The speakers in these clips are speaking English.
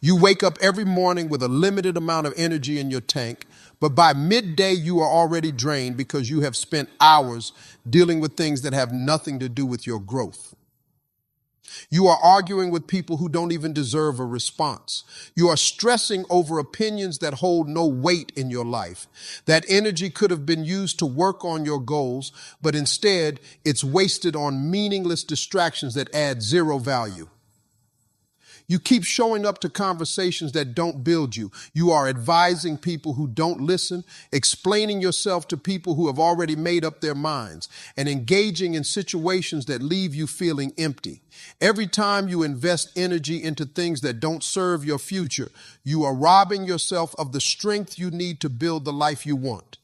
You wake up every morning with a limited amount of energy in your tank, but by midday you are already drained because you have spent hours dealing with things that have nothing to do with your growth. You are arguing with people who don't even deserve a response. You are stressing over opinions that hold no weight in your life. That energy could have been used to work on your goals, but instead it's wasted on meaningless distractions that add zero value. You keep showing up to conversations that don't build you. You are advising people who don't listen, explaining yourself to people who have already made up their minds, and engaging in situations that leave you feeling empty. Every time you invest energy into things that don't serve your future, you are robbing yourself of the strength you need to build the life you want.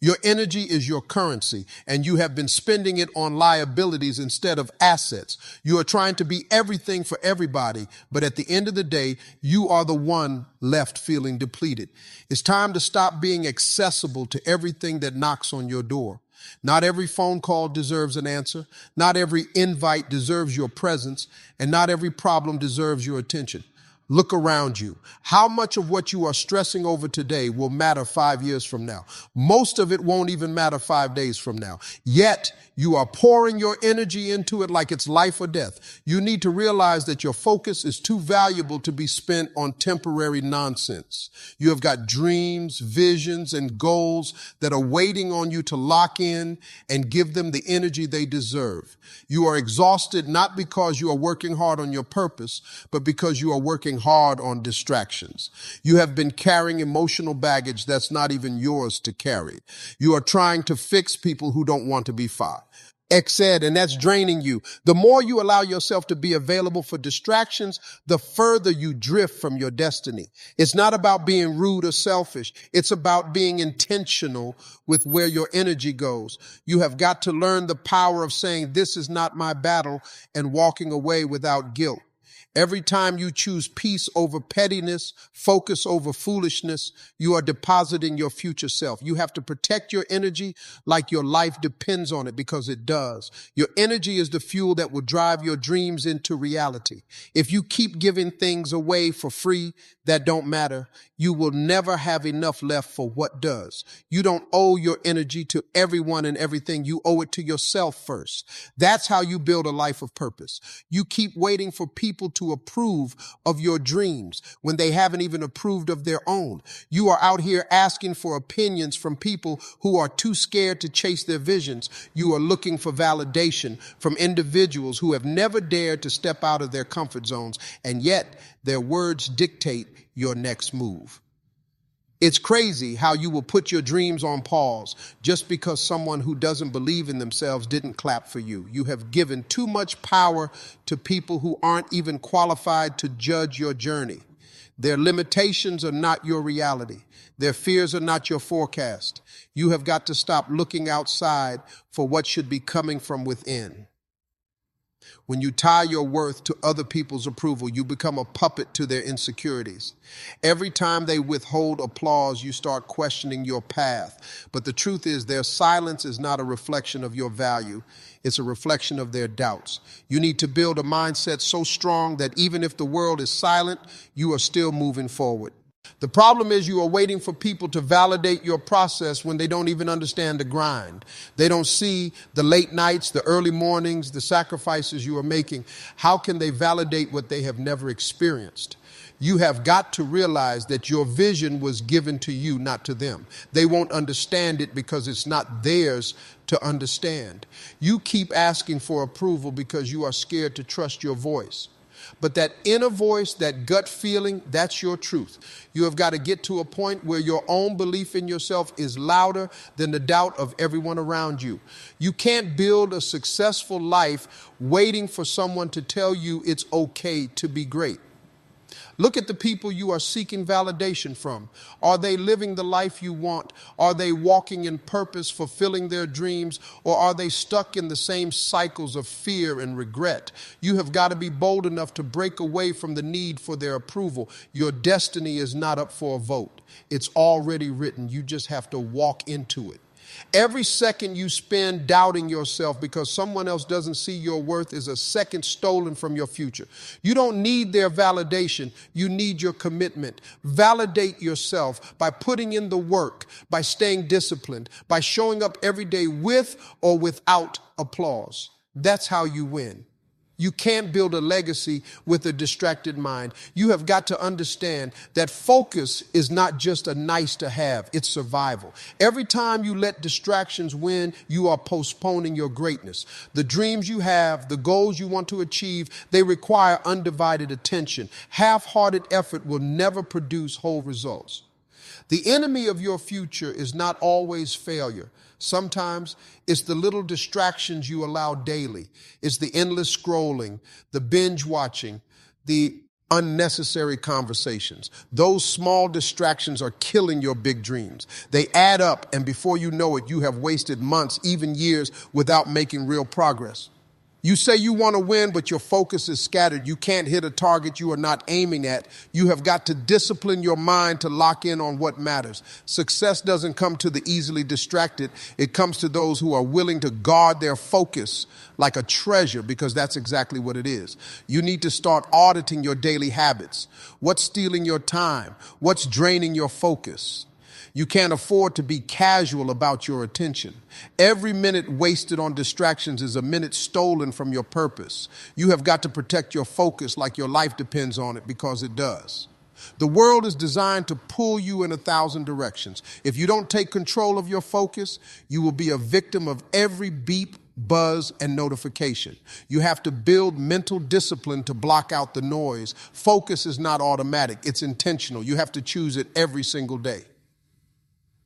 Your energy is your currency, and you have been spending it on liabilities instead of assets. You are trying to be everything for everybody, but at the end of the day, you are the one left feeling depleted. It's time to stop being accessible to everything that knocks on your door. Not every phone call deserves an answer. Not every invite deserves your presence, and not every problem deserves your attention. Look around you. How much of what you are stressing over today will matter 5 years from now? Most of it won't even matter 5 days from now. Yet, you are pouring your energy into it like it's life or death. You need to realize that your focus is too valuable to be spent on temporary nonsense. You have got dreams, visions, and goals that are waiting on you to lock in and give them the energy they deserve. You are exhausted not because you are working hard on your purpose, but because you are working hard on distractions. You have been carrying emotional baggage that's not even yours to carry. You are trying to fix people who don't want to be fixed. And that's draining you. The more you allow yourself to be available for distractions, the further you drift from your destiny. It's not about being rude or selfish. It's about being intentional with where your energy goes. You have got to learn the power of saying, "This is not my battle," and walking away without guilt. Every time you choose peace over pettiness, focus over foolishness, you are depositing your future self. You have to protect your energy like your life depends on it, because it does. Your energy is the fuel that will drive your dreams into reality. If you keep giving things away for free that don't matter, you will never have enough left for what does. You don't owe your energy to everyone and everything. You owe it to yourself first. That's how you build a life of purpose. You keep waiting for people to approve of your dreams when they haven't even approved of their own. You are out here asking for opinions from people who are too scared to chase their visions. You are looking for validation from individuals who have never dared to step out of their comfort zones, and yet their words dictate your next move. It's crazy how you will put your dreams on pause just because someone who doesn't believe in themselves didn't clap for you. You have given too much power to people who aren't even qualified to judge your journey. Their limitations are not your reality. Their fears are not your forecast. You have got to stop looking outside for what should be coming from within. When you tie your worth to other people's approval, you become a puppet to their insecurities. Every time they withhold applause, you start questioning your path. But the truth is, their silence is not a reflection of your value. It's a reflection of their doubts. You need to build a mindset so strong that even if the world is silent, you are still moving forward. The problem is you are waiting for people to validate your process when they don't even understand the grind. They don't see the late nights, the early mornings, the sacrifices you are making. How can they validate what they have never experienced? You have got to realize that your vision was given to you, not to them. They won't understand it because it's not theirs to understand. You keep asking for approval because you are scared to trust your voice. But that inner voice, that gut feeling, that's your truth. You have got to get to a point where your own belief in yourself is louder than the doubt of everyone around you. You can't build a successful life waiting for someone to tell you it's okay to be great. Look at the people you are seeking validation from. Are they living the life you want? Are they walking in purpose, fulfilling their dreams? Or are they stuck in the same cycles of fear and regret? You have got to be bold enough to break away from the need for their approval. Your destiny is not up for a vote. It's already written. You just have to walk into it. Every second you spend doubting yourself because someone else doesn't see your worth is a second stolen from your future. You don't need their validation. You need your commitment. Validate yourself by putting in the work, by staying disciplined, by showing up every day with or without applause. That's how you win. You can't build a legacy with a distracted mind. You have got to understand that focus is not just a nice to have, it's survival. Every time you let distractions win, you are postponing your greatness. The dreams you have, the goals you want to achieve, they require undivided attention. Half-hearted effort will never produce whole results. The enemy of your future is not always failure. Sometimes it's the little distractions you allow daily. It's the endless scrolling, the binge watching, the unnecessary conversations. Those small distractions are killing your big dreams. They add up, and before you know it, you have wasted months, even years, without making real progress. You say you want to win, but your focus is scattered. You can't hit a target you are not aiming at. You have got to discipline your mind to lock in on what matters. Success doesn't come to the easily distracted. It comes to those who are willing to guard their focus like a treasure, because that's exactly what it is. You need to start auditing your daily habits. What's stealing your time? What's draining your focus? You can't afford to be casual about your attention. Every minute wasted on distractions is a minute stolen from your purpose. You have got to protect your focus like your life depends on it, because it does. The world is designed to pull you in 1,000 directions. If you don't take control of your focus, you will be a victim of every beep, buzz, and notification. You have to build mental discipline to block out the noise. Focus is not automatic. It's intentional. You have to choose it every single day.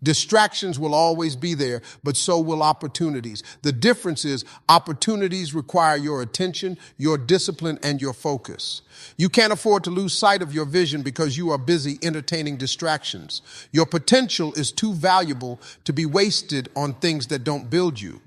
Distractions will always be there, but so will opportunities. The difference is opportunities require your attention, your discipline, and your focus. You can't afford to lose sight of your vision because you are busy entertaining distractions. Your potential is too valuable to be wasted on things that don't build you.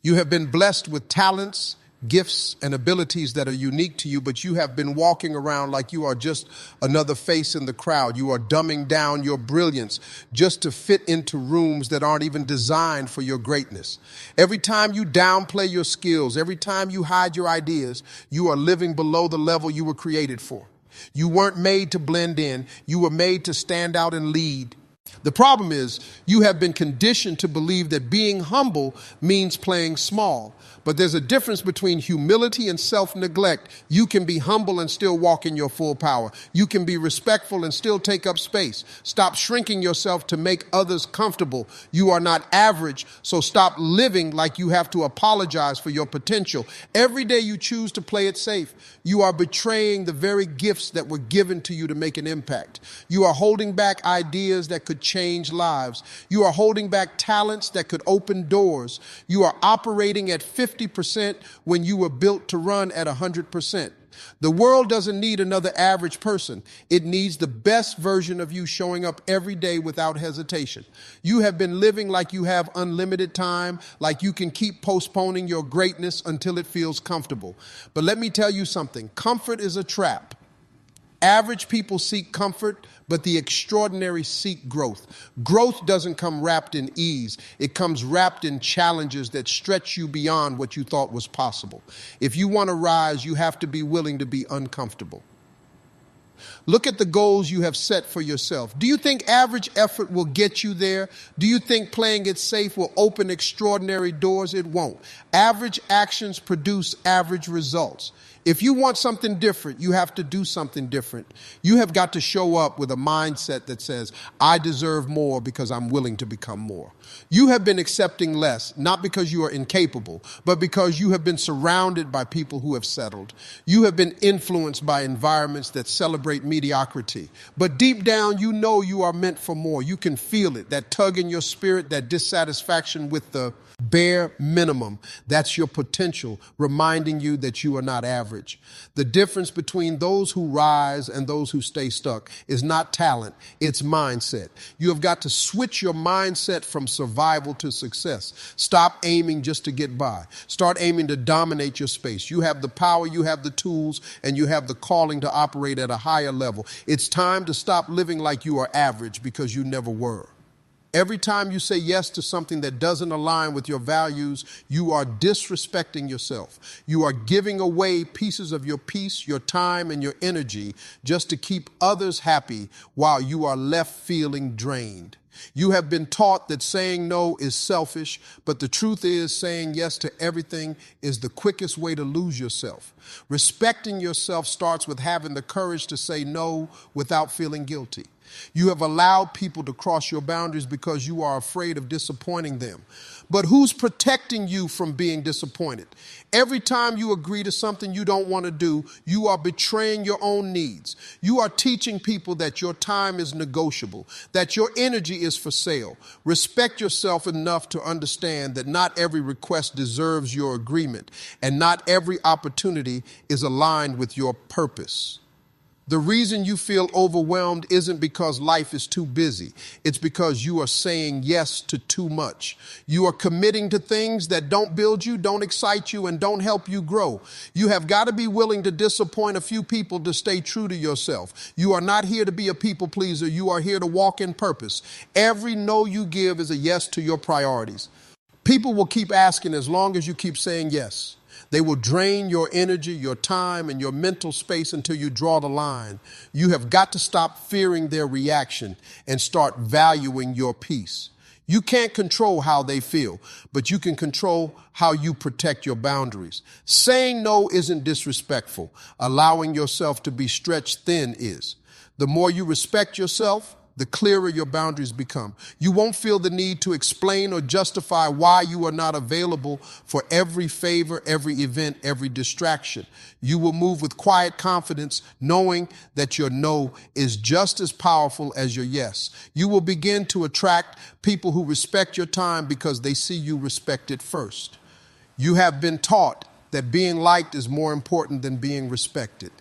You have been blessed with talents, gifts, and abilities that are unique to you, but you have been walking around like you are just another face in the crowd. You are dumbing down your brilliance just to fit into rooms that aren't even designed for your greatness. Every time you downplay your skills, every time you hide your ideas, you are living below the level you were created for. You weren't made to blend in. You were made to stand out and lead. The problem is you have been conditioned to believe that being humble means playing small. But there's a difference between humility and self-neglect. You can be humble and still walk in your full power. You can be respectful and still take up space. Stop shrinking yourself to make others comfortable. You are not average, so stop living like you have to apologize for your potential. Every day you choose to play it safe, you are betraying the very gifts that were given to you to make an impact. You are holding back ideas that could change lives. You are holding back talents that could open doors. You are operating at 50% when you were built to run at 100%. The world doesn't need another average person. It needs the best version of you showing up every day without hesitation. You have been living like you have unlimited time, like you can keep postponing your greatness until it feels comfortable. But let me tell you something. Comfort is a trap. Average people seek comfort, but the extraordinary seek growth. Growth doesn't come wrapped in ease. It comes wrapped in challenges that stretch you beyond what you thought was possible. If you want to rise, you have to be willing to be uncomfortable. Look at the goals you have set for yourself. Do you think average effort will get you there? Do you think playing it safe will open extraordinary doors? It won't. Average actions produce average results. If you want something different, you have to do something different. You have got to show up with a mindset that says, I deserve more because I'm willing to become more. You have been accepting less, not because you are incapable, but because you have been surrounded by people who have settled. You have been influenced by environments that celebrate mediocrity. But deep down, you know you are meant for more. You can feel it, that tug in your spirit, that dissatisfaction with the bare minimum. That's your potential, reminding you that you are not average. The difference between those who rise and those who stay stuck is not talent, it's mindset. You have got to switch your mindset from survival to success. Stop aiming just to get by. Start aiming to dominate your space. You have the power, you have the tools, and you have the calling to operate at a higher level. It's time to stop living like you are average, because you never were. Every time you say yes to something that doesn't align with your values, you are disrespecting yourself. You are giving away pieces of your peace, your time, and your energy just to keep others happy while you are left feeling drained. You have been taught that saying no is selfish, but the truth is saying yes to everything is the quickest way to lose yourself. Respecting yourself starts with having the courage to say no without feeling guilty. You have allowed people to cross your boundaries because you are afraid of disappointing them. But who's protecting you from being disappointed? Every time you agree to something you don't want to do, you are betraying your own needs. You are teaching people that your time is negotiable, that your energy is for sale. Respect yourself enough to understand that not every request deserves your agreement, and not every opportunity is aligned with your purpose. The reason you feel overwhelmed isn't because life is too busy. It's because you are saying yes to too much. You are committing to things that don't build you, don't excite you, and don't help you grow. You have got to be willing to disappoint a few people to stay true to yourself. You are not here to be a people pleaser. You are here to walk in purpose. Every no you give is a yes to your priorities. People will keep asking as long as you keep saying yes. They will drain your energy, your time, and your mental space until you draw the line. You have got to stop fearing their reaction and start valuing your peace. You can't control how they feel, but you can control how you protect your boundaries. Saying no isn't disrespectful. Allowing yourself to be stretched thin is. The more you respect yourself, the clearer your boundaries become. You won't feel the need to explain or justify why you are not available for every favor, every event, every distraction. You will move with quiet confidence, knowing that your no is just as powerful as your yes. You will begin to attract people who respect your time because they see you respect it first. You have been taught that being liked is more important than being respected.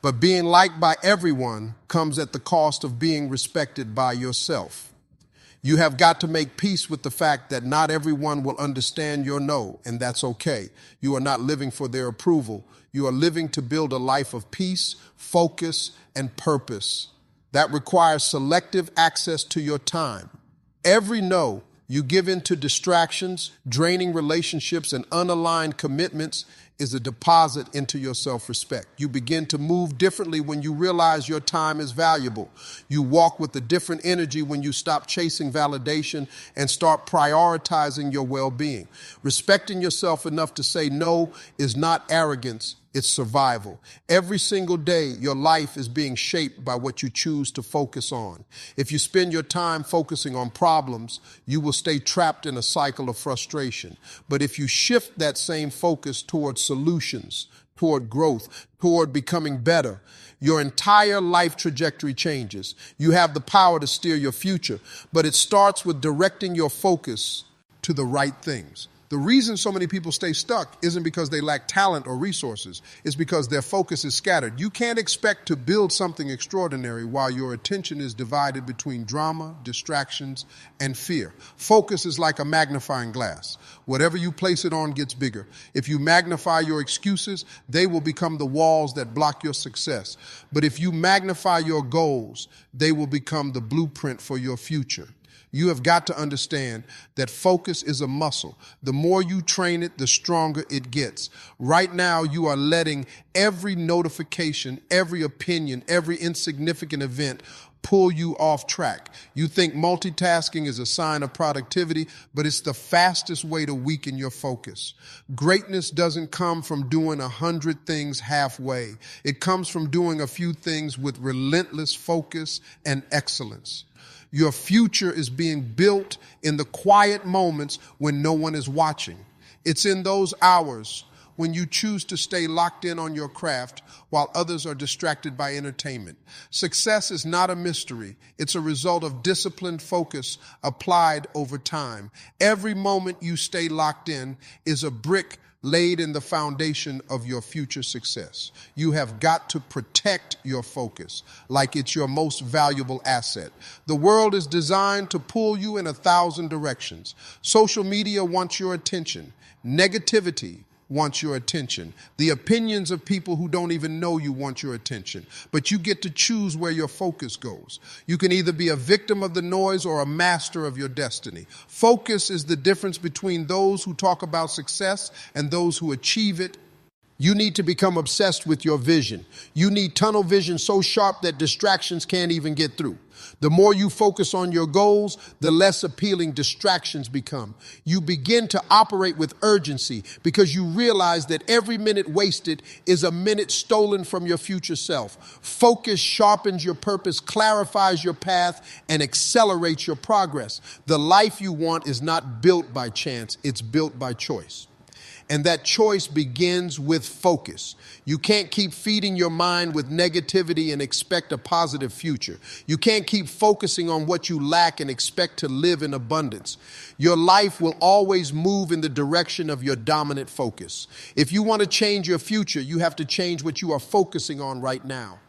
But being liked by everyone comes at the cost of being respected by yourself. You have got to make peace with the fact that not everyone will understand your no, and that's okay. You are not living for their approval. You are living to build a life of peace, focus, and purpose. That requires selective access to your time. Every no you give in to distractions, draining relationships, and unaligned commitments is a deposit into your self-respect. You begin to move differently when you realize your time is valuable. You walk with a different energy when you stop chasing validation and start prioritizing your well-being. Respecting yourself enough to say no is not arrogance, it's survival. Every single day, your life is being shaped by what you choose to focus on. If you spend your time focusing on problems, you will stay trapped in a cycle of frustration. But if you shift that same focus towards solutions, toward growth, toward becoming better, your entire life trajectory changes. You have the power to steer your future, but it starts with directing your focus to the right things. The reason so many people stay stuck isn't because they lack talent or resources. It's because their focus is scattered. You can't expect to build something extraordinary while your attention is divided between drama, distractions, and fear. Focus is like a magnifying glass. Whatever you place it on gets bigger. If you magnify your excuses, they will become the walls that block your success. But if you magnify your goals, they will become the blueprint for your future. You have got to understand that focus is a muscle. The more you train it, the stronger it gets. Right now, you are letting every notification, every opinion, every insignificant event pull you off track. You think multitasking is a sign of productivity, but it's the fastest way to weaken your focus. Greatness doesn't come from doing 100 things halfway. It comes from doing a few things with relentless focus and excellence. Your future is being built in the quiet moments when no one is watching. It's in those hours when you choose to stay locked in on your craft while others are distracted by entertainment. Success is not a mystery. It's a result of disciplined focus applied over time. Every moment you stay locked in is a brick laid in the foundation of your future success. You have got to protect your focus like it's your most valuable asset. The world is designed to pull you in 1,000 directions. Social media wants your attention. Negativity wants your attention. The opinions of people who don't even know you want your attention. But you get to choose where your focus goes. You can either be a victim of the noise or a master of your destiny. Focus is the difference between those who talk about success and those who achieve it. You need to become obsessed with your vision. You need tunnel vision so sharp that distractions can't even get through. The more you focus on your goals, the less appealing distractions become. You begin to operate with urgency because you realize that every minute wasted is a minute stolen from your future self. Focus sharpens your purpose, clarifies your path, and accelerates your progress. The life you want is not built by chance, it's built by choice. And that choice begins with focus. You can't keep feeding your mind with negativity and expect a positive future. You can't keep focusing on what you lack and expect to live in abundance. Your life will always move in the direction of your dominant focus. If you want to change your future, you have to change what you are focusing on right now.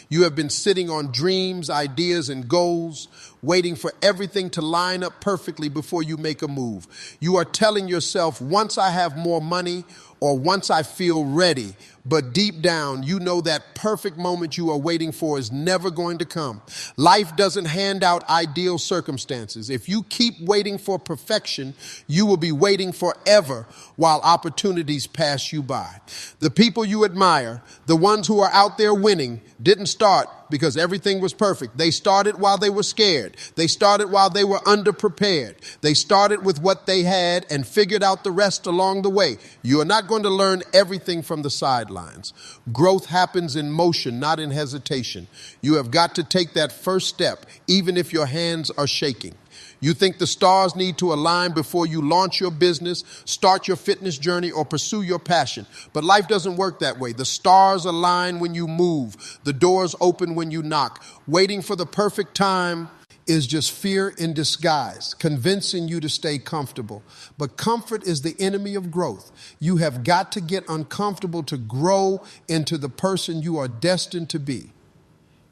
You have been sitting on dreams, ideas, and goals, waiting for everything to line up perfectly before you make a move. You are telling yourself, once I have more money or once I feel ready, but deep down, you know that perfect moment you are waiting for is never going to come. Life doesn't hand out ideal circumstances. If you keep waiting for perfection, you will be waiting forever while opportunities pass you by. The people you admire, the ones who are out there winning, didn't start because everything was perfect. They started while they were scared. They started while they were underprepared. They started with what they had and figured out the rest along the way. You are not going to learn everything from the sidelines. Growth happens in motion, not in hesitation. You have got to take that first step, even if your hands are shaking. You think the stars need to align before you launch your business, start your fitness journey, or pursue your passion. But life doesn't work that way. The stars align when you move. The doors open when you knock. Waiting for the perfect time is just fear in disguise, convincing you to stay comfortable. But comfort is the enemy of growth. You have got to get uncomfortable to grow into the person you are destined to be.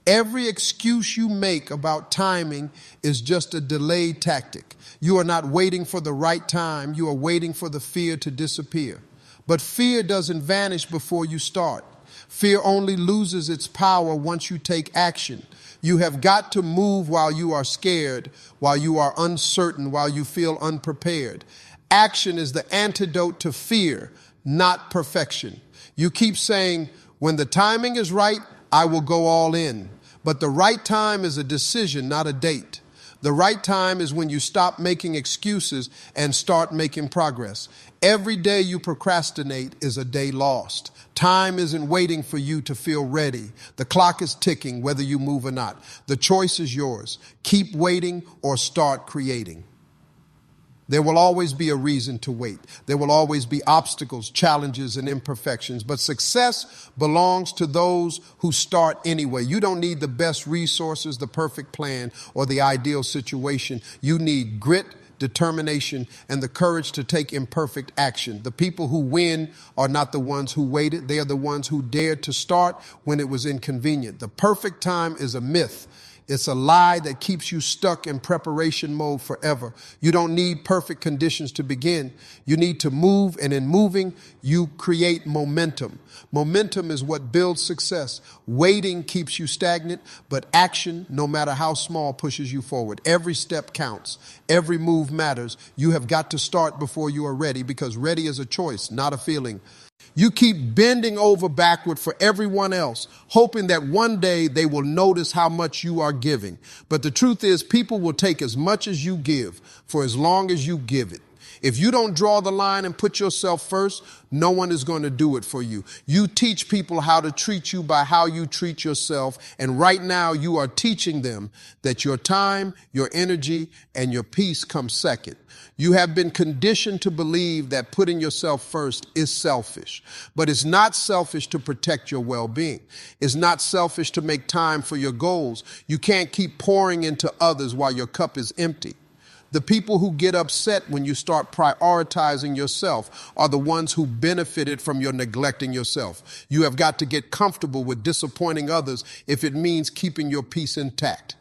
Every excuse you make about timing is just a delayed tactic. You are not waiting for the right time. You are waiting for the fear to disappear. But fear doesn't vanish before you start. Fear only loses its power once you take action. You have got to move while you are scared, while you are uncertain, while you feel unprepared. Action is the antidote to fear, not perfection. You keep saying, when the timing is right, I will go all in. But the right time is a decision, not a date. The right time is when you stop making excuses and start making progress. Every day you procrastinate is a day lost. Time isn't waiting for you to feel ready. The clock is ticking, whether you move or not. The choice is yours. Keep waiting or start creating. There will always be a reason to wait. There will always be obstacles, challenges, and imperfections. But success belongs to those who start anyway. You don't need the best resources, the perfect plan, or the ideal situation. You need grit, determination, and the courage to take imperfect action. The people who win are not the ones who waited. They are the ones who dared to start when it was inconvenient. The perfect time is a myth. It's a lie that keeps you stuck in preparation mode forever. You don't need perfect conditions to begin. You need to move, and in moving, you create momentum. Momentum is what builds success. Waiting keeps you stagnant, but action, no matter how small, pushes you forward. Every step counts. Every move matters. You have got to start before you are ready, because ready is a choice, not a feeling. You keep bending over backward for everyone else, hoping that one day they will notice how much you are giving. But the truth is, people will take as much as you give for as long as you give it. If you don't draw the line and put yourself first, no one is going to do it for you. You teach people how to treat you by how you treat yourself. And right now you are teaching them that your time, your energy, and your peace come second. You have been conditioned to believe that putting yourself first is selfish, but it's not selfish to protect your well-being. It's not selfish to make time for your goals. You can't keep pouring into others while your cup is empty. The people who get upset when you start prioritizing yourself are the ones who benefited from your neglecting yourself. You have got to get comfortable with disappointing others if it means keeping your peace intact.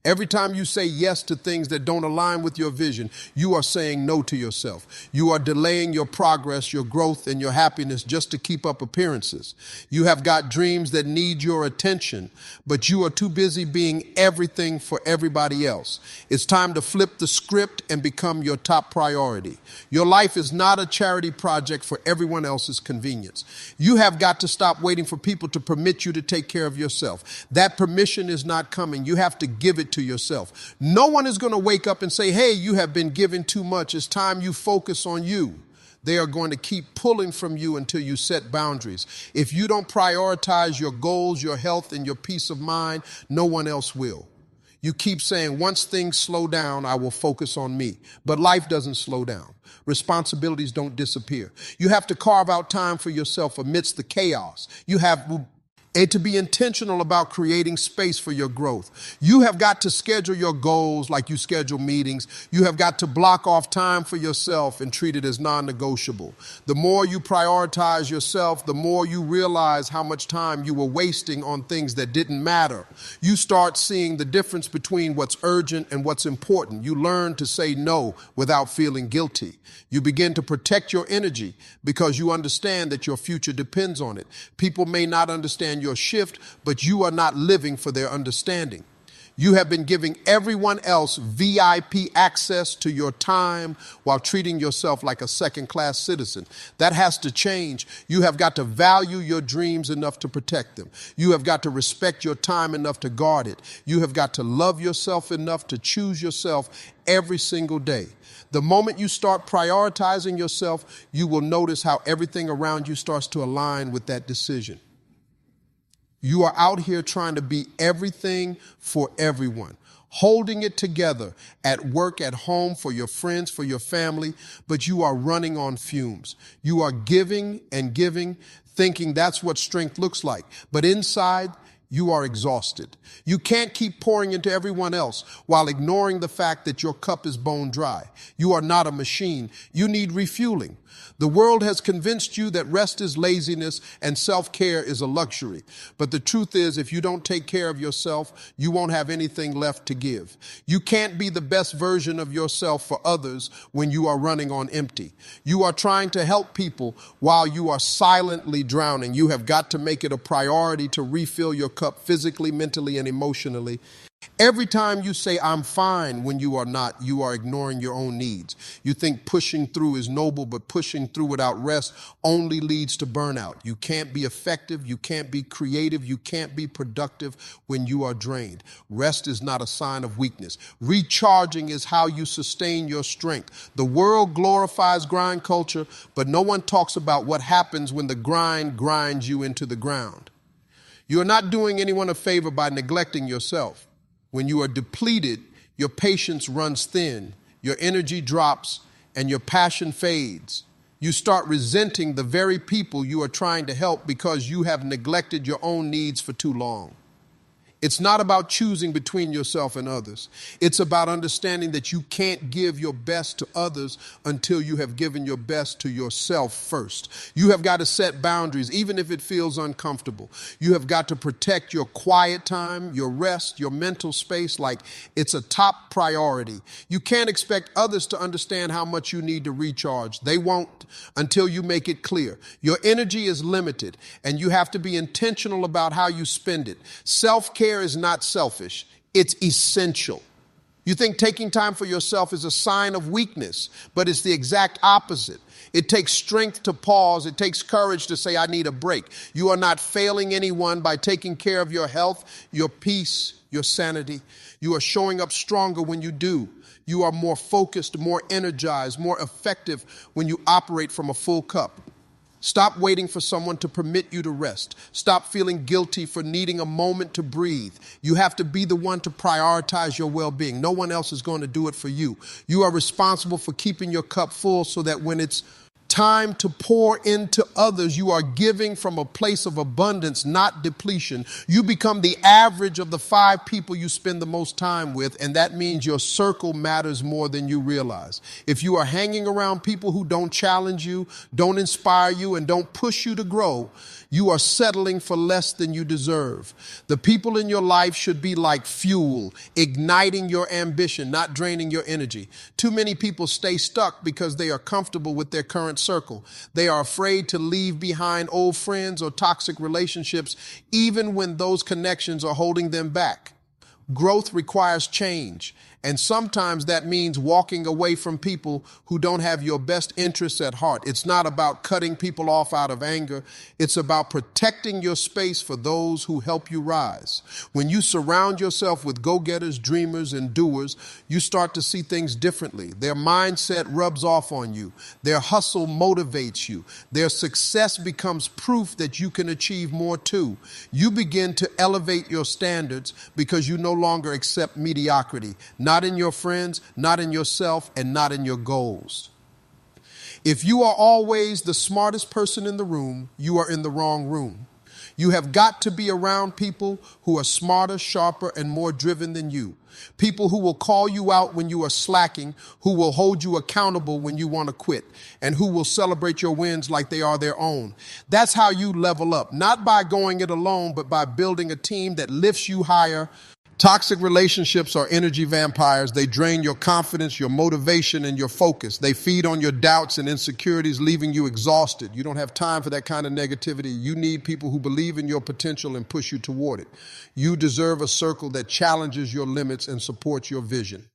Every time you say yes to things that don't align with your vision, you are saying no to yourself. You are delaying your progress, your growth, and your happiness just to keep up appearances. You have got dreams that need your attention, but you are too busy being everything for everybody else. It's time to flip the script and become your top priority. Your life is not a charity project for everyone else's convenience. You have got to stop waiting for people to permit you to take care of yourself. That permission is not coming. You have to give it to yourself. No one is going to wake up and say, hey, you have been given too much. It's time you focus on you. They are going to keep pulling from you until you set boundaries. If you don't prioritize your goals, your health, and your peace of mind, no one else will. You keep saying, once things slow down, I will focus on me. But life doesn't slow down. Responsibilities don't disappear. You have to carve out time for yourself amidst the chaos. And to be intentional about creating space for your growth. You have got to schedule your goals like you schedule meetings. You have got to block off time for yourself and treat it as non-negotiable. The more you prioritize yourself, the more you realize how much time you were wasting on things that didn't matter. You start seeing the difference between what's urgent and what's important. You learn to say no without feeling guilty. You begin to protect your energy because you understand that your future depends on it. People may not understand your shift, but you are not living for their understanding. You have been giving everyone else VIP access to your time while treating yourself like a second-class citizen. That has to change. You have got to value your dreams enough to protect them. You have got to respect your time enough to guard it. You have got to love yourself enough to choose yourself every single day. The moment you start prioritizing yourself, you will notice how everything around you starts to align with that decision. You are out here trying to be everything for everyone, holding it together at work, at home, for your friends, for your family, but you are running on fumes. You are giving and giving, thinking that's what strength looks like. But inside, you are exhausted. You can't keep pouring into everyone else while ignoring the fact that your cup is bone dry. You are not a machine. You need refueling. The world has convinced you that rest is laziness and self-care is a luxury. But the truth is, if you don't take care of yourself, you won't have anything left to give. You can't be the best version of yourself for others when you are running on empty. You are trying to help people while you are silently drowning. You have got to make it a priority to refill your cup physically, mentally, and emotionally. Every time you say, I'm fine, when you are not, you are ignoring your own needs. You think pushing through is noble, but pushing through without rest only leads to burnout. You can't be effective. You can't be creative. You can't be productive when you are drained. Rest is not a sign of weakness. Recharging is how you sustain your strength. The world glorifies grind culture, but no one talks about what happens when the grind grinds you into the ground. You are not doing anyone a favor by neglecting yourself. When you are depleted, your patience runs thin, your energy drops, and your passion fades. You start resenting the very people you are trying to help because you have neglected your own needs for too long. It's not about choosing between yourself and others. It's about understanding that you can't give your best to others until you have given your best to yourself first. You have got to set boundaries, even if it feels uncomfortable. You have got to protect your quiet time, your rest, your mental space like it's a top priority. You can't expect others to understand how much you need to recharge. They won't until you make it clear. Your energy is limited, and you have to be intentional about how you spend it. Self-care is not selfish, it's essential. You think taking time for yourself is a sign of weakness, but it's the exact opposite. It takes strength to pause. It takes courage to say, I need a break. You are not failing anyone by taking care of your health, your peace, your sanity. You are showing up stronger when you do. You are more focused, more energized, more effective when you operate from a full cup. Stop waiting for someone to permit you to rest. Stop feeling guilty for needing a moment to breathe. You have to be the one to prioritize your well-being. No one else is going to do it for you. You are responsible for keeping your cup full so that when it's time to pour into others. You are giving from a place of abundance, not depletion. You become the average of the 5 people you spend the most time with, and that means your circle matters more than you realize. If you are hanging around people who don't challenge you, don't inspire you, and don't push you to grow, you are settling for less than you deserve. The people in your life should be like fuel, igniting your ambition, not draining your energy. Too many people stay stuck because they are comfortable with their current circle. They are afraid to leave behind old friends or toxic relationships, even when those connections are holding them back. Growth requires change, and sometimes that means walking away from people who don't have your best interests at heart. It's not about cutting people off out of anger. It's about protecting your space for those who help you rise. When you surround yourself with go-getters, dreamers, and doers, you start to see things differently. Their mindset rubs off on you. Their hustle motivates you. Their success becomes proof that you can achieve more too. You begin to elevate your standards because you no longer accept mediocrity. Not in your friends, not in yourself, and not in your goals. If you are always the smartest person in the room, you are in the wrong room. You have got to be around people who are smarter, sharper, and more driven than you. People who will call you out when you are slacking, who will hold you accountable when you want to quit, and who will celebrate your wins like they are their own. That's how you level up, not by going it alone, but by building a team that lifts you higher. Toxic relationships are energy vampires. They drain your confidence, your motivation, and your focus. They feed on your doubts and insecurities, leaving you exhausted. You don't have time for that kind of negativity. You need people who believe in your potential and push you toward it. You deserve a circle that challenges your limits and supports your vision.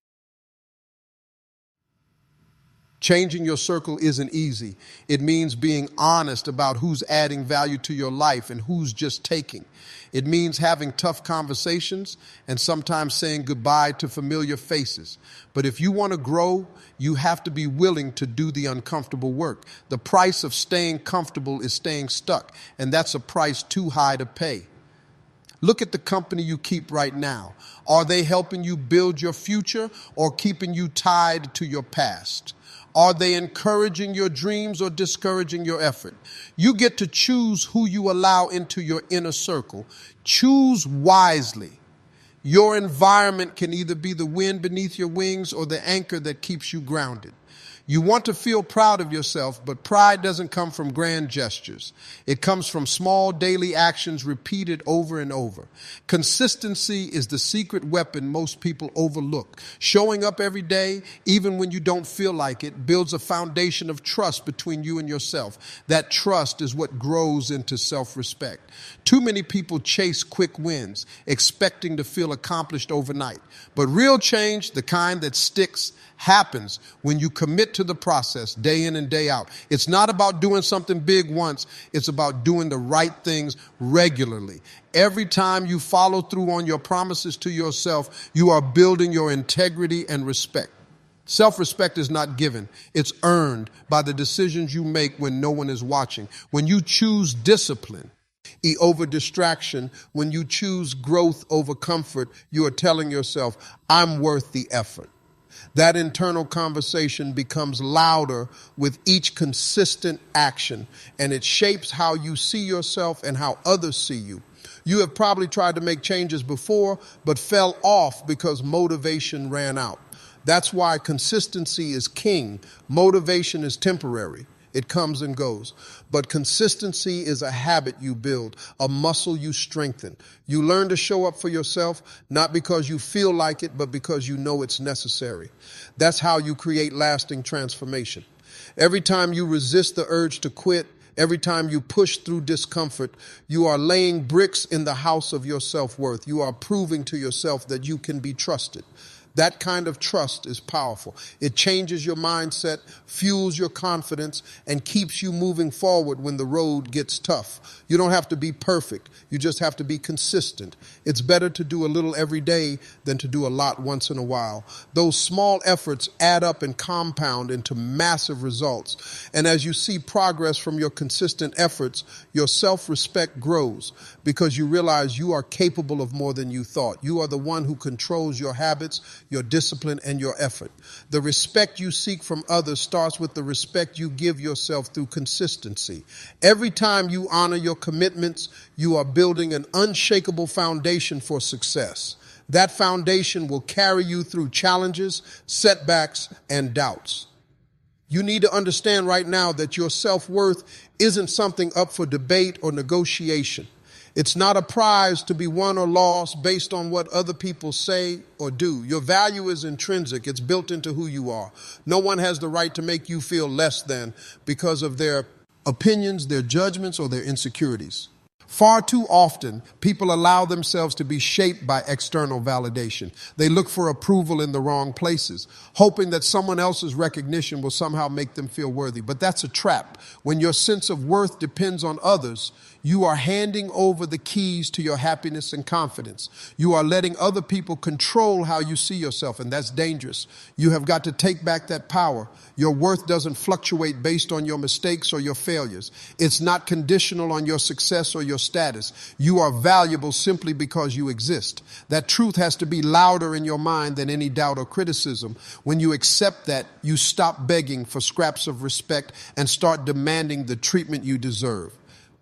Changing your circle isn't easy. It means being honest about who's adding value to your life and who's just taking. It means having tough conversations and sometimes saying goodbye to familiar faces. But if you want to grow, you have to be willing to do the uncomfortable work. The price of staying comfortable is staying stuck, and that's a price too high to pay. Look at the company you keep right now. Are they helping you build your future or keeping you tied to your past? Are they encouraging your dreams or discouraging your effort? You get to choose who you allow into your inner circle. Choose wisely. Your environment can either be the wind beneath your wings or the anchor that keeps you grounded. You want to feel proud of yourself, but pride doesn't come from grand gestures. It comes from small daily actions repeated over and over. Consistency is the secret weapon most people overlook. Showing up every day, even when you don't feel like it, builds a foundation of trust between you and yourself. That trust is what grows into self-respect. Too many people chase quick wins, expecting to feel accomplished overnight. But real change, the kind that sticks, happens when you commit to the process day in and day out. It's not about doing something big once. It's about doing the right things regularly. Every time you follow through on your promises to yourself, you are building your integrity and respect. Self-respect is not given. It's earned by the decisions you make when no one is watching. When you choose discipline over distraction, when you choose growth over comfort, you are telling yourself, I'm worth the effort. That internal conversation becomes louder with each consistent action, and it shapes how you see yourself and how others see you. You have probably tried to make changes before, but fell off because motivation ran out. That's why consistency is king. Motivation is temporary. It comes and goes. But consistency is a habit you build, a muscle you strengthen. You learn to show up for yourself, not because you feel like it, but because you know it's necessary. That's how you create lasting transformation. Every time you resist the urge to quit, every time you push through discomfort, you are laying bricks in the house of your self-worth. You are proving to yourself that you can be trusted. That kind of trust is powerful. It changes your mindset, fuels your confidence, and keeps you moving forward when the road gets tough. You don't have to be perfect. You just have to be consistent. It's better to do a little every day than to do a lot once in a while. Those small efforts add up and compound into massive results. And as you see progress from your consistent efforts, your self-respect grows because you realize you are capable of more than you thought. You are the one who controls your habits. your discipline, and your effort. The respect you seek from others starts with the respect you give yourself through consistency. Every time you honor your commitments, you are building an unshakable foundation for success. That foundation will carry you through challenges, setbacks, and doubts. You need to understand right now that your self-worth isn't something up for debate or negotiation. It's not a prize to be won or lost based on what other people say or do. Your value is intrinsic. It's built into who you are. No one has the right to make you feel less than because of their opinions, their judgments, or their insecurities. Far too often, people allow themselves to be shaped by external validation. They look for approval in the wrong places, hoping that someone else's recognition will somehow make them feel worthy. But that's a trap. When your sense of worth depends on others, you are handing over the keys to your happiness and confidence. You are letting other people control how you see yourself, and that's dangerous. You have got to take back that power. Your worth doesn't fluctuate based on your mistakes or your failures. It's not conditional on your success or your status. You are valuable simply because you exist. That truth has to be louder in your mind than any doubt or criticism. When you accept that, you stop begging for scraps of respect and start demanding the treatment you deserve.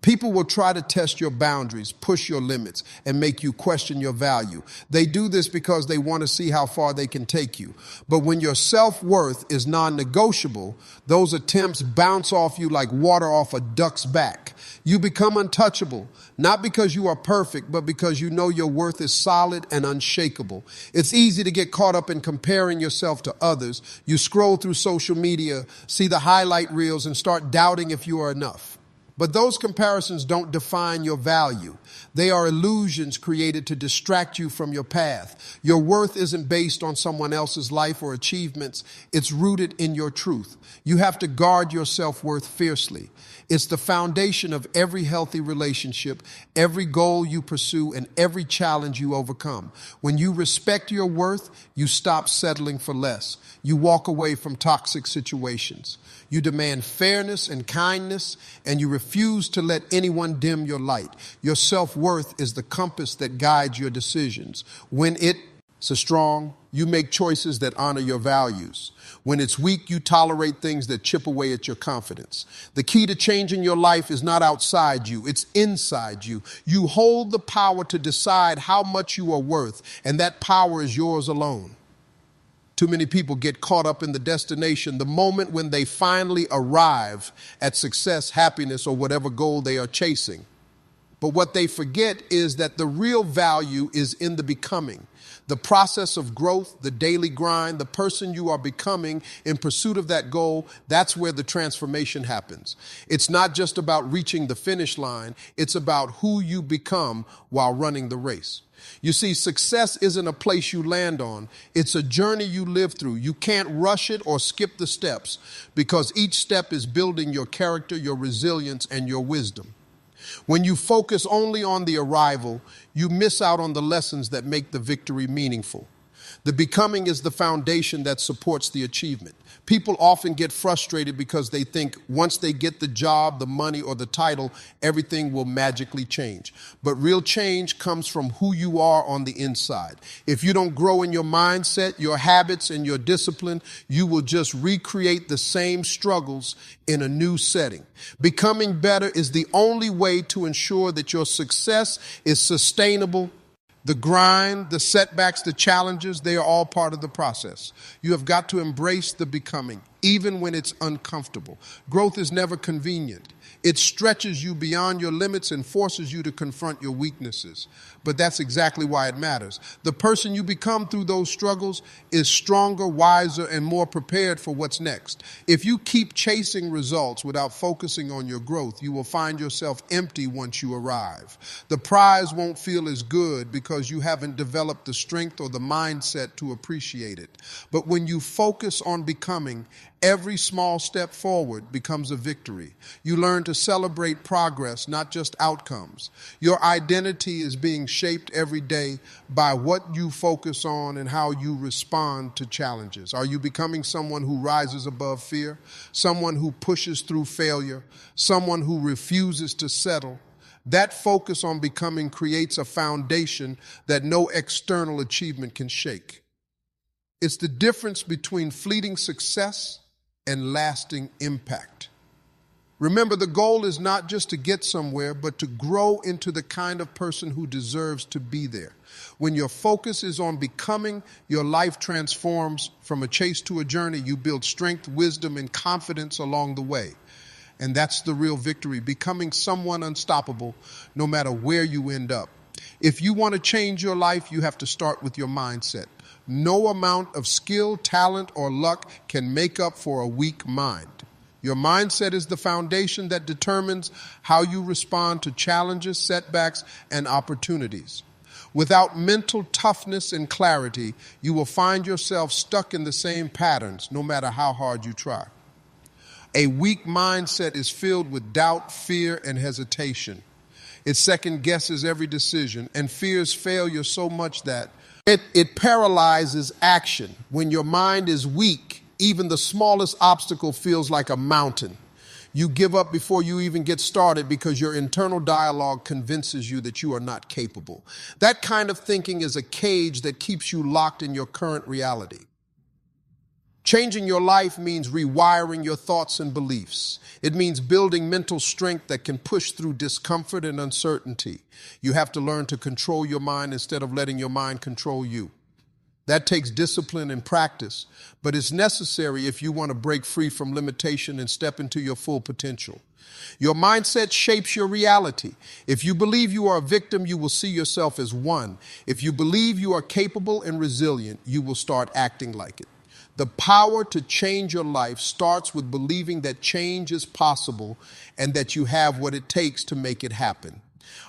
People will try to test your boundaries, push your limits, and make you question your value. They do this because they want to see how far they can take you. But when your self-worth is non-negotiable, those attempts bounce off you like water off a duck's back. You become untouchable, not because you are perfect, but because you know your worth is solid and unshakable. It's easy to get caught up in comparing yourself to others. You scroll through social media, see the highlight reels, and start doubting if you are enough. But those comparisons don't define your value. They are illusions created to distract you from your path. Your worth isn't based on someone else's life or achievements. It's rooted in your truth. You have to guard your self-worth fiercely. It's the foundation of every healthy relationship, every goal you pursue, and every challenge you overcome. When you respect your worth, you stop settling for less. You walk away from toxic situations. You demand fairness and kindness, and you refuse to let anyone dim your light. Your self-worth is the compass that guides your decisions. When it's strong, you make choices that honor your values. When it's weak, you tolerate things that chip away at your confidence. The key to changing your life is not outside you, it's inside you. You hold the power to decide how much you are worth, and that power is yours alone. Too many people get caught up in the destination, the moment when they finally arrive at success, happiness, or whatever goal they are chasing. But what they forget is that the real value is in the becoming. The process of growth, the daily grind, the person you are becoming in pursuit of that goal, that's where the transformation happens. It's not just about reaching the finish line, it's about who you become while running the race. You see, success isn't a place you land on. It's a journey you live through. You can't rush it or skip the steps because each step is building your character, your resilience, and your wisdom. When you focus only on the arrival, you miss out on the lessons that make the victory meaningful. The becoming is the foundation that supports the achievement. People often get frustrated because they think once they get the job, the money, or the title, everything will magically change. But real change comes from who you are on the inside. If you don't grow in your mindset, your habits, and your discipline, you will just recreate the same struggles in a new setting. Becoming better is the only way to ensure that your success is sustainable. The grind, the setbacks, the challenges, they are all part of the process. You have got to embrace the becoming, even when it's uncomfortable. Growth is never convenient. It stretches you beyond your limits and forces you to confront your weaknesses. But that's exactly why it matters. The person you become through those struggles is stronger, wiser, and more prepared for what's next. If you keep chasing results without focusing on your growth, you will find yourself empty once you arrive. The prize won't feel as good because you haven't developed the strength or the mindset to appreciate it. But when you focus on becoming, every small step forward becomes a victory. You learn to celebrate progress, not just outcomes. Your identity is being shaped every day by what you focus on and how you respond to challenges. Are you becoming someone who rises above fear? Someone who pushes through failure? Someone who refuses to settle? That focus on becoming creates a foundation that no external achievement can shake. It's the difference between fleeting success and lasting impact. Remember, the goal is not just to get somewhere, but to grow into the kind of person who deserves to be there. When your focus is on becoming, your life transforms from a chase to a journey. You build strength, wisdom, and confidence along the way. And that's the real victory, becoming someone unstoppable no matter where you end up. If you want to change your life, you have to start with your mindset. No amount of skill, talent, or luck can make up for a weak mind. Your mindset is the foundation that determines how you respond to challenges, setbacks, and opportunities. Without mental toughness and clarity, you will find yourself stuck in the same patterns, no matter how hard you try. A weak mindset is filled with doubt, fear, and hesitation. It second guesses every decision and fears failure so much that it paralyzes action. When your mind is weak, even the smallest obstacle feels like a mountain. You give up before you even get started because your internal dialogue convinces you that you are not capable. That kind of thinking is a cage that keeps you locked in your current reality. Changing your life means rewiring your thoughts and beliefs. It means building mental strength that can push through discomfort and uncertainty. You have to learn to control your mind instead of letting your mind control you. That takes discipline and practice, but it's necessary if you want to break free from limitation and step into your full potential. Your mindset shapes your reality. If you believe you are a victim, you will see yourself as one. If you believe you are capable and resilient, you will start acting like it. The power to change your life starts with believing that change is possible and that you have what it takes to make it happen.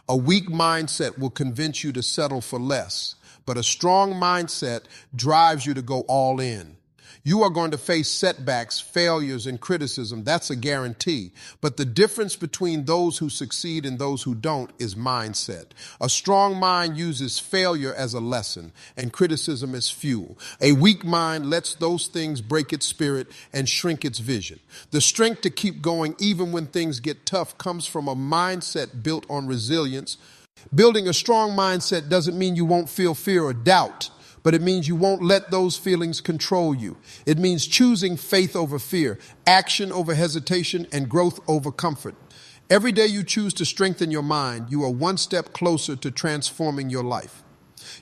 A weak mindset will convince you to settle for less, but a strong mindset drives you to go all in. You are going to face setbacks, failures, and criticism. That's a guarantee. But the difference between those who succeed and those who don't is mindset. A strong mind uses failure as a lesson and criticism as fuel. A weak mind lets those things break its spirit and shrink its vision. The strength to keep going even when things get tough comes from a mindset built on resilience. Building a strong mindset doesn't mean you won't feel fear or doubt, but it means you won't let those feelings control you. It means choosing faith over fear, action over hesitation, and growth over comfort. Every day you choose to strengthen your mind, you are one step closer to transforming your life.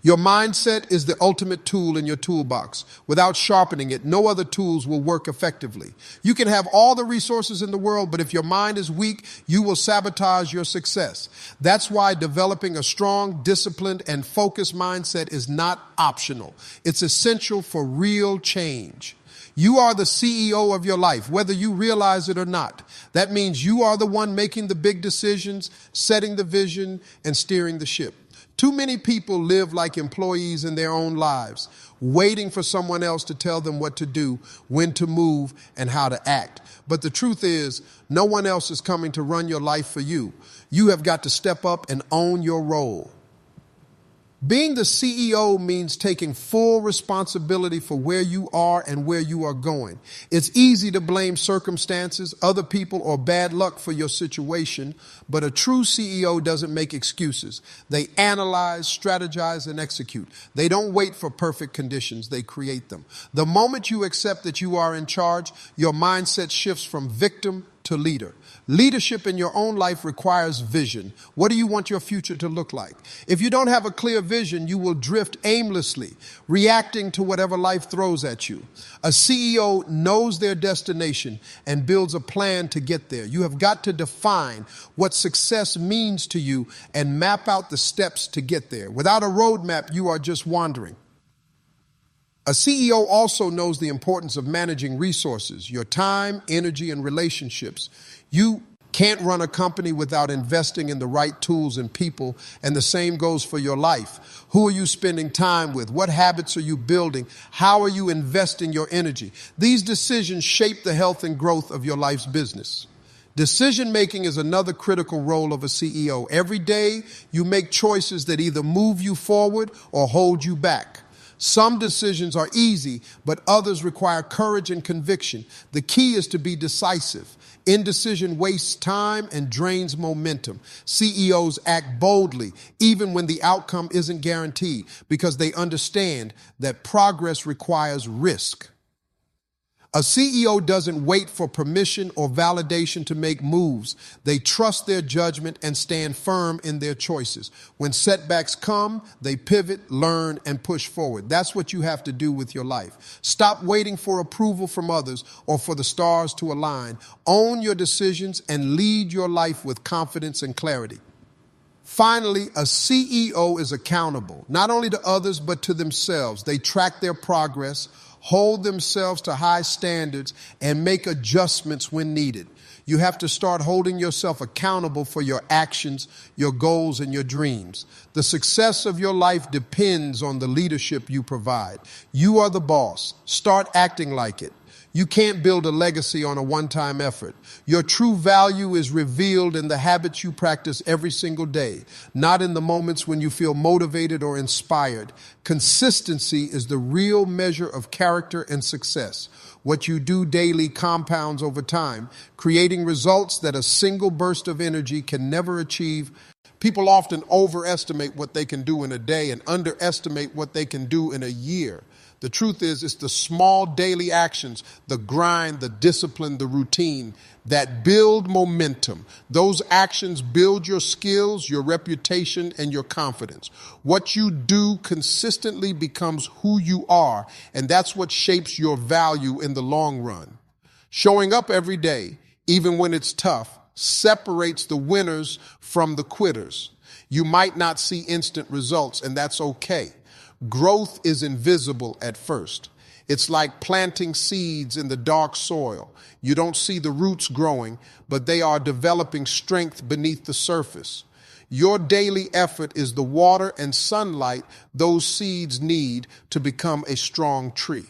Your mindset is the ultimate tool in your toolbox. Without sharpening it, no other tools will work effectively. You can have all the resources in the world, but if your mind is weak, you will sabotage your success. That's why developing a strong, disciplined, and focused mindset is not optional. It's essential for real change. You are the CEO of your life, whether you realize it or not. That means you are the one making the big decisions, setting the vision, and steering the ship. Too many people live like employees in their own lives, waiting for someone else to tell them what to do, when to move, and how to act. But the truth is, no one else is coming to run your life for you. You have got to step up and own your role. Being the CEO means taking full responsibility for where you are and where you are going. It's easy to blame circumstances, other people, or bad luck for your situation, but a true CEO doesn't make excuses. They analyze, strategize, and execute. They don't wait for perfect conditions, they create them. The moment you accept that you are in charge, your mindset shifts from victim to leader. Leadership in your own life requires vision. What do you want your future to look like? If you don't have a clear vision, you will drift aimlessly, reacting to whatever life throws at you. A CEO knows their destination and builds a plan to get there. You have got to define what success means to you and map out the steps to get there. Without a roadmap, you are just wandering. A CEO also knows the importance of managing resources, your time, energy, and relationships. You can't run a company without investing in the right tools and people, and the same goes for your life. Who are you spending time with? What habits are you building? How are you investing your energy? These decisions shape the health and growth of your life's business. Decision-making is another critical role of a CEO. Every day, you make choices that either move you forward or hold you back. Some decisions are easy, but others require courage and conviction. The key is to be decisive. Indecision wastes time and drains momentum. CEOs act boldly even when the outcome isn't guaranteed because they understand that progress requires risk. A CEO doesn't wait for permission or validation to make moves. They trust their judgment and stand firm in their choices. When setbacks come, they pivot, learn, and push forward. That's what you have to do with your life. Stop waiting for approval from others or for the stars to align. Own your decisions and lead your life with confidence and clarity. Finally, a CEO is accountable, not only to others, but to themselves. They track their progress, hold themselves to high standards, and make adjustments when needed. You have to start holding yourself accountable for your actions, your goals, and your dreams. The success of your life depends on the leadership you provide. You are the boss. Start acting like it. You can't build a legacy on a one-time effort. Your true value is revealed in the habits you practice every single day, not in the moments when you feel motivated or inspired. Consistency is the real measure of character and success. What you do daily compounds over time, creating results that a single burst of energy can never achieve. People often overestimate what they can do in a day and underestimate what they can do in a year. The truth is, it's the small daily actions, the grind, the discipline, the routine that build momentum. Those actions build your skills, your reputation, and your confidence. What you do consistently becomes who you are, and that's what shapes your value in the long run. Showing up every day, even when it's tough, separates the winners from the quitters. You might not see instant results, and that's okay. Growth is invisible at first. It's like planting seeds in the dark soil. You don't see the roots growing, but they are developing strength beneath the surface. Your daily effort is the water and sunlight those seeds need to become a strong tree.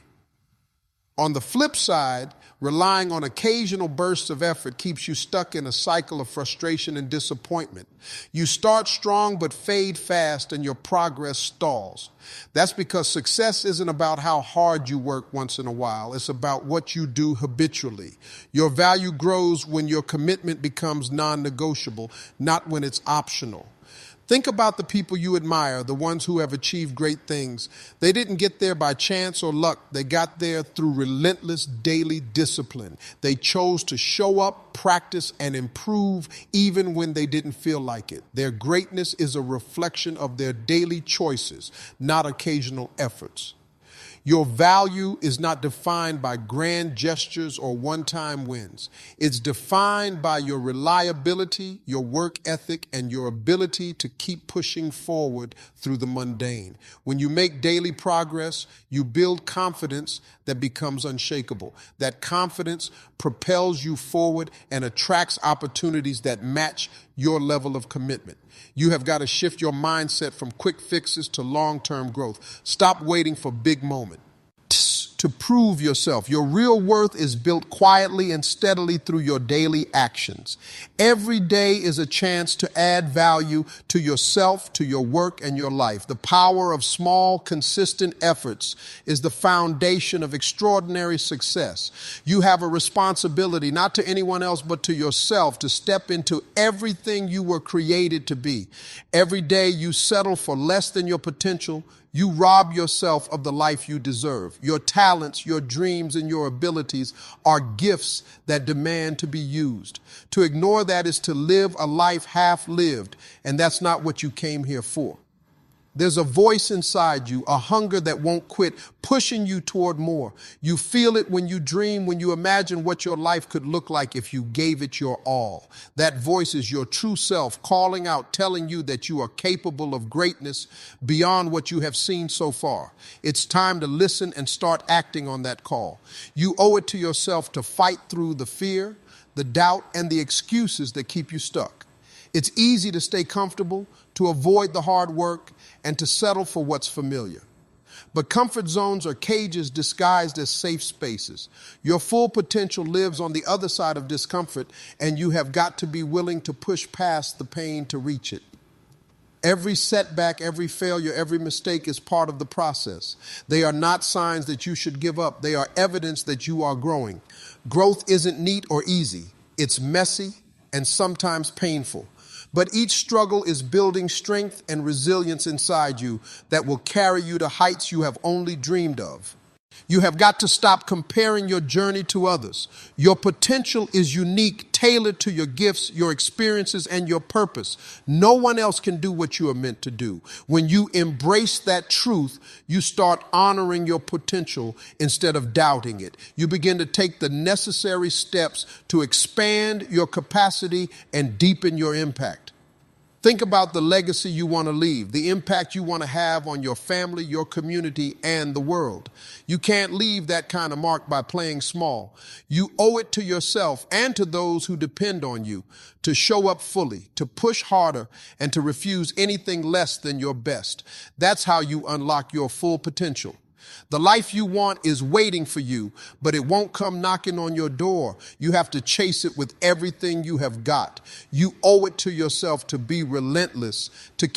On the flip side, relying on occasional bursts of effort keeps you stuck in a cycle of frustration and disappointment. You start strong but fade fast and your progress stalls. That's because success isn't about how hard you work once in a while. It's about what you do habitually. Your value grows when your commitment becomes non-negotiable, not when it's optional. Think about the people you admire, the ones who have achieved great things. They didn't get there by chance or luck. They got there through relentless daily discipline. They chose to show up, practice, and improve even when they didn't feel like it. Their greatness is a reflection of their daily choices, not occasional efforts. Your value is not defined by grand gestures or one-time wins. It's defined by your reliability, your work ethic, and your ability to keep pushing forward through the mundane. When you make daily progress, you build confidence that becomes unshakable. That confidence propels you forward and attracts opportunities that match your level of commitment. You have got to shift your mindset from quick fixes to long-term growth. Stop waiting for big moments to prove yourself. Your real worth is built quietly and steadily through your daily actions. Every day is a chance to add value to yourself, to your work, and your life. The power of small, consistent efforts is the foundation of extraordinary success. You have a responsibility, not to anyone else, but to yourself, to step into everything you were created to be. Every day you settle for less than your potential, you rob yourself of the life you deserve. Your talents, your dreams, and your abilities are gifts that demand to be used. To ignore that is to live a life half lived, and that's not what you came here for. There's a voice inside you, a hunger that won't quit, pushing you toward more. You feel it when you dream, when you imagine what your life could look like if you gave it your all. That voice is your true self calling out, telling you that you are capable of greatness beyond what you have seen so far. It's time to listen and start acting on that call. You owe it to yourself to fight through the fear, the doubt, and the excuses that keep you stuck. It's easy to stay comfortable, to avoid the hard work, and to settle for what's familiar. But comfort zones are cages disguised as safe spaces. Your full potential lives on the other side of discomfort, and you have got to be willing to push past the pain to reach it. Every setback, every failure, every mistake is part of the process. They are not signs that you should give up. They are evidence that you are growing. Growth isn't neat or easy. It's messy and sometimes painful. But each struggle is building strength and resilience inside you that will carry you to heights you have only dreamed of. You have got to stop comparing your journey to others. Your potential is unique, tailored to your gifts, your experiences, and your purpose. No one else can do what you are meant to do. When you embrace that truth, you start honoring your potential instead of doubting it. You begin to take the necessary steps to expand your capacity and deepen your impact. Think about the legacy you want to leave, the impact you want to have on your family, your community, and the world. You can't leave that kind of mark by playing small. You owe it to yourself and to those who depend on you to show up fully, to push harder, and to refuse anything less than your best. That's how you unlock your full potential. The life you want is waiting for you, but it won't come knocking on your door. You have to chase it with everything you have got. You owe it to yourself to be relentless, to keep